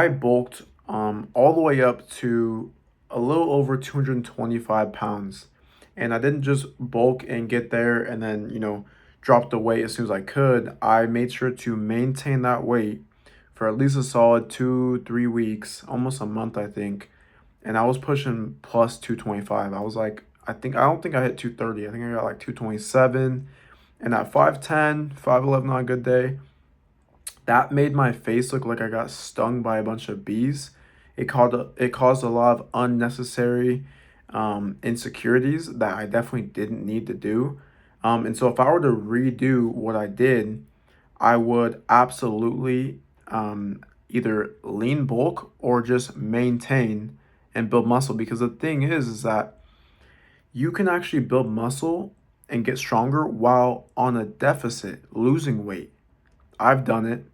I bulked all the way up to a little over 225 pounds. And I didn't just bulk and get there and then, drop the weight as soon as I could. I made sure to maintain that weight for at least a solid 2, 3 weeks, almost a month, I think. And I was pushing plus 225. I don't think I hit 230. I think I got like 227. And at 5'10, 5'11 on a good day, that made my face look like I got stung by a bunch of bees. It caused a lot of unnecessary insecurities that I definitely didn't need to do. And so if I were to redo what I did, I would absolutely either lean bulk or just maintain and build muscle. Because the thing is that you can actually build muscle and get stronger while on a deficit, losing weight. I've done it.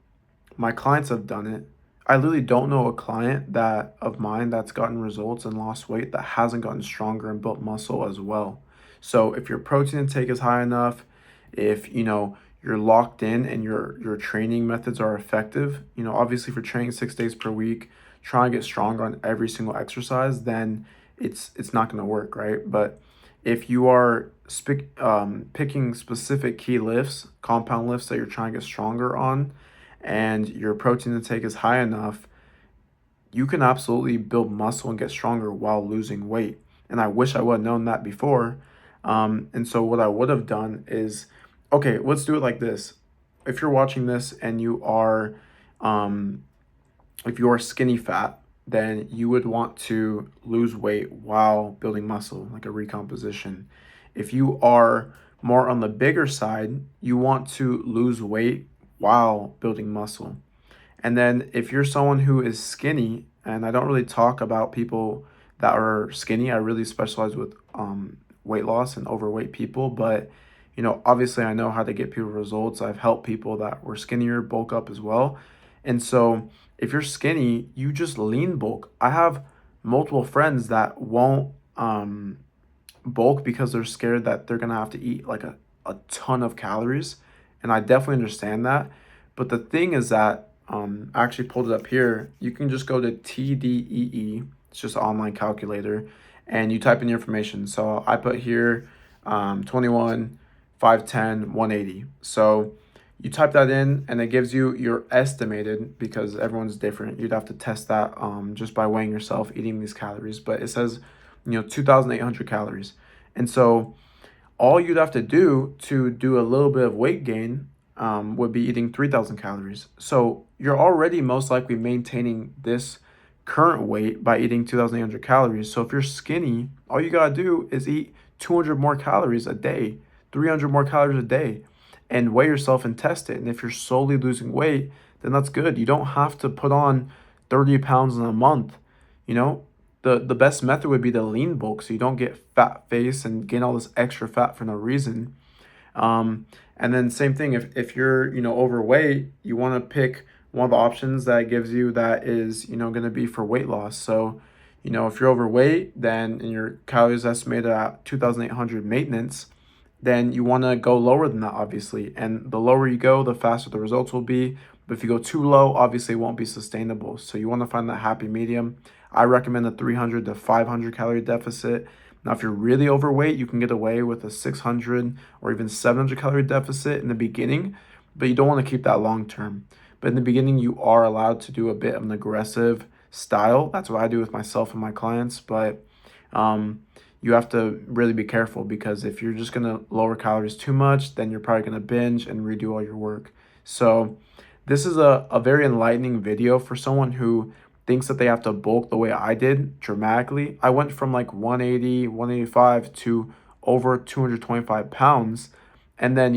My clients have done it. I literally don't know a client that of mine that's gotten results and lost weight that hasn't gotten stronger and built muscle as well. So if your protein intake is high enough, if you're locked in and your training methods are effective, obviously if you're training 6 days per week, trying to get stronger on every single exercise, then it's not going to work, right? But if you are picking specific key lifts, compound lifts that you're trying to get stronger on, and your protein intake is high enough, you can absolutely build muscle and get stronger while losing weight. And I wish I would have known that before. And so what I would have done is, okay, let's do it like this. If you're watching this and um, if you are skinny fat, then you would want to lose weight while building muscle, like a recomposition. If you are more on the bigger side, you want to lose weight while building muscle. And then if you're someone who is skinny, and I don't really talk about people that are skinny, I really specialize with weight loss and overweight people. But, obviously I know how to get people results. I've helped people that were skinnier bulk up as well. And so if you're skinny, you just lean bulk. I have multiple friends that won't bulk because they're scared that they're going to have to eat like a ton of calories. And I definitely understand that. But the thing is that I actually pulled it up here. You can just go to TDEE, it's just an online calculator, and you type in your information. So I put here 21, 5'10, 180. So you type that in and it gives you your estimated, because everyone's different. You'd have to test that just by weighing yourself, eating these calories. But it says, 2,800 calories. And so all you'd have to do to do a little bit of weight gain would be eating 3,000 calories. So you're already most likely maintaining this current weight by eating 2,800 calories. So if you're skinny, all you gotta do is eat 200 more calories a day, 300 more calories a day, and weigh yourself and test it. And if you're slowly losing weight, then that's good. You don't have to put on 30 pounds in a month. You know, the best method would be to lean bulk so you don't get fat face and gain all this extra fat for no reason. And then same thing, if you're, overweight, you want to pick one of the options that it gives you that is, going to be for weight loss. So, if you're overweight, then and your calories estimated at 2,800 maintenance, then you want to go lower than that, obviously. And the lower you go, the faster the results will be. But if you go too low, obviously it won't be sustainable. So you want to find that happy medium. I recommend a 300 to 500 calorie deficit. Now, if you're really overweight, you can get away with a 600 or even 700 calorie deficit in the beginning, but you don't want to keep that long term. But in the beginning, you are allowed to do a bit of an aggressive style. That's what I do with myself and my clients. But you have to really be careful, because if you're just going to lower calories too much, then you're probably going to binge and redo all your work. So this is a very enlightening video for someone who thinks that they have to bulk the way I did dramatically. I went from like 180, 185 to over 225 pounds. And then,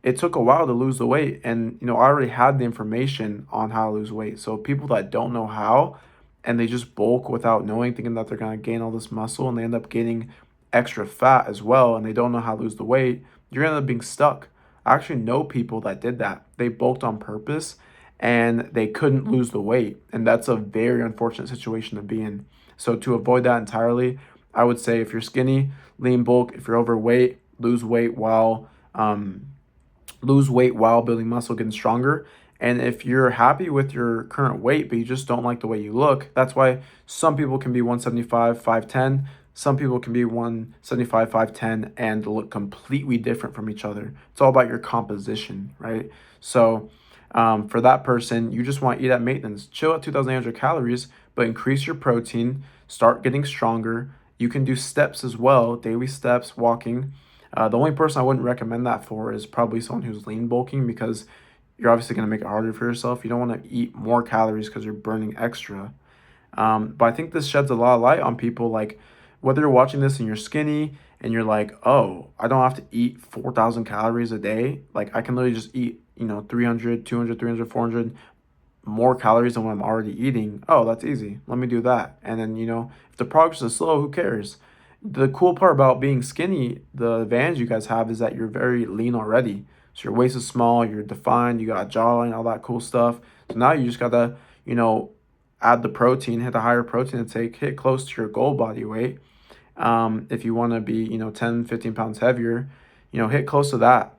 it took a while to lose the weight. And, I already had the information on how to lose weight. So people that don't know how and they just bulk without knowing, thinking that they're going to gain all this muscle, and they end up gaining extra fat as well, and they don't know how to lose the weight, you're going to end up being stuck. I actually know people that did that. They bulked on purpose and they couldn't lose the weight. And that's a very unfortunate situation to be in. So to avoid that entirely, I would say if you're skinny, lean bulk. If you're overweight, lose weight while building muscle, getting stronger. And if you're happy with your current weight, but you just don't like the way you look, that's why some people can be 175, 5'10. Some people can be 175, 5'10 and look completely different from each other. It's all about your composition, right? So for that person, you just want to eat at maintenance. Chill at 2,800 calories, but increase your protein, start getting stronger. You can do steps as well, daily steps, walking. The only person I wouldn't recommend that for is probably someone who's lean bulking, because you're obviously going to make it harder for yourself. You don't want to eat more calories because you're burning extra. But I think this sheds a lot of light on people, like whether you're watching this and you're skinny and you're like, oh, I don't have to eat 4,000 calories a day. Like I can literally just eat, 300, 200, 300, 400 more calories than what I'm already eating. Oh, that's easy. Let me do that. And then, if the progress is slow, who cares? The cool part about being skinny, the advantage you guys have is that you're very lean already. So your waist is small, you're defined, you got a jawline, all that cool stuff. So now you just gotta, add the protein, hit the higher protein intake, hit close to your goal body weight. If you want to be, 10, 15 pounds heavier, hit close to that.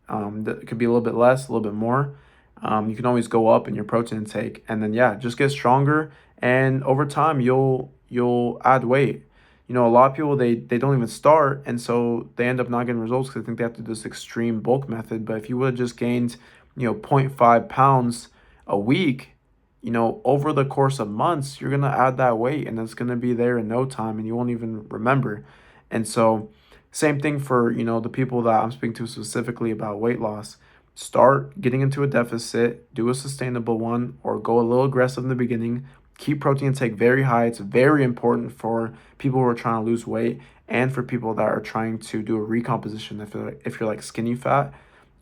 That could be a little bit less, a little bit more. You can always go up in your protein intake, and then yeah, just get stronger. And over time, you'll add weight. A lot of people they don't even start, and so they end up not getting results because they think they have to do this extreme bulk method. But if you would have just gained, zero point 0.5 pounds a week, over the course of months, you're gonna add that weight, and it's gonna be there in no time, and you won't even remember. And so, same thing for the people that I'm speaking to specifically about weight loss. Start getting into a deficit, do a sustainable one, or go a little aggressive in the beginning. Keep protein intake very high. It's very important for people who are trying to lose weight and for people that are trying to do a recomposition. If you're like skinny fat,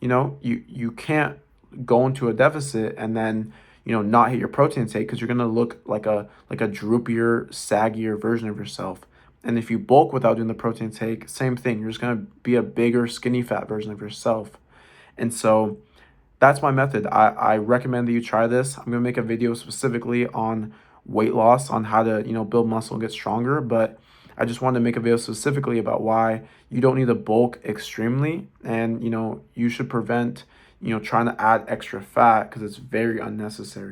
you can't go into a deficit and then not hit your protein intake, because you're gonna look like a droopier, saggier version of yourself. And if you bulk without doing the protein intake, same thing. You're just gonna be a bigger, skinny fat version of yourself. And so that's my method. I recommend that you try this. I'm gonna make a video specifically on weight loss, on how to build muscle and get stronger. But I just wanted to make a video specifically about why you don't need to bulk extremely, and you should prevent trying to add extra fat, because it's very unnecessary.